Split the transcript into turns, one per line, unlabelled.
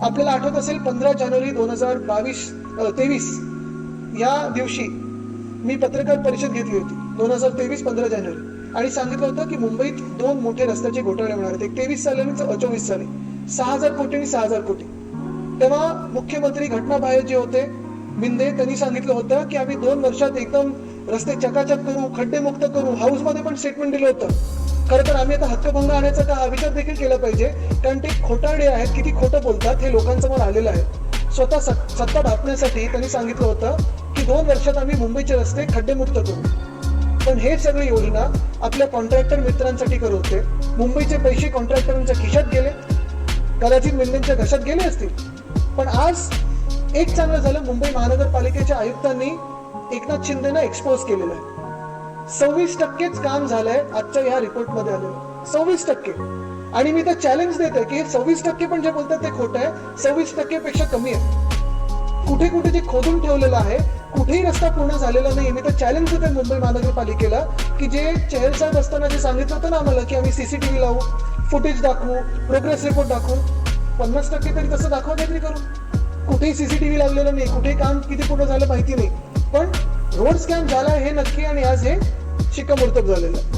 आपल्याला आठवत असेल 15 जानेवारी 2023 या दिवशी मी पत्रकार परिषद घेतली होती 2023 15 जानेवारी आणि सांगितलं होतं की मुंबईत 2 मोठे रस्त्याचे घोटाळे होणार आहेत, एक 23 साली आणि 24 साली 6,000 कोटी आणि 6,000 कोटी. तेव्हा मुख्यमंत्री घटनाबाह्य जे होते मिंदे, त्यांनी सांगितलं होतं की आम्ही 2 वर्षात एकदम रस्ते चकाचक करू, खड्डे मुक्त करू. हाऊस मध्ये पण स्टेटमेंट दिलं होतं. खरं तर आम्ही आता हक्कभंग आणायचा का हा विचार देखील केला पाहिजे, कारण ते खोटारडे आहेत, किती खोटं बोलतात हे लोकांसमोर आलेलं आहे. स्वतः सत्ता ढापण्यासाठी त्यांनी सांगितलं होतं की 2 वर्षात आम्ही मुंबईचे रस्ते खड्डेमुक्त करू. पण हे सगळी योजना आपल्या कॉन्ट्रॅक्टर मित्रांसाठी करत होते. मुंबईचे पैसे कॉन्ट्रॅक्टरांच्या खिशात गेले, कदाचित मिंदेंच्या घशात गेले असतील. पण आज एक चांगलं झालं, मुंबई महानगरपालिकेच्या आयुक्तांनी एकनाथ शिंदेना एक्सपोज केलेलं आहे. 26% काम झालंय आजच्या ह्या रिपोर्टमध्ये आलेलं 26%. आणि मी तर चॅलेंज देते की 26% पण जे बोलतात ते खोटं आहे. 26% पेक्षा कमी आहे. कुठे कुठे जे खोदून ठेवलेलं आहे, कुठेही रस्ता पूर्ण झालेला नाही. मी तर चॅलेंज देते मुंबई महानगरपालिकेला की जे चेहर साहेब असताना जे सांगितलं होतं ना आम्हाला की आम्ही CCTV लावू, फुटेज दाखवू, प्रोग्रेस रिपोर्ट दाखवू, 50% तरी तसं दाखवा काहीतरी करू. कुठेही CCTV लावलेलं नाही, कुठेही काम किती पूर्ण झालं माहिती नाही, पण रोड स्कॅम झाला हे नक्की आणि आज हे शिक्कामोर्तब झालेलं आहे.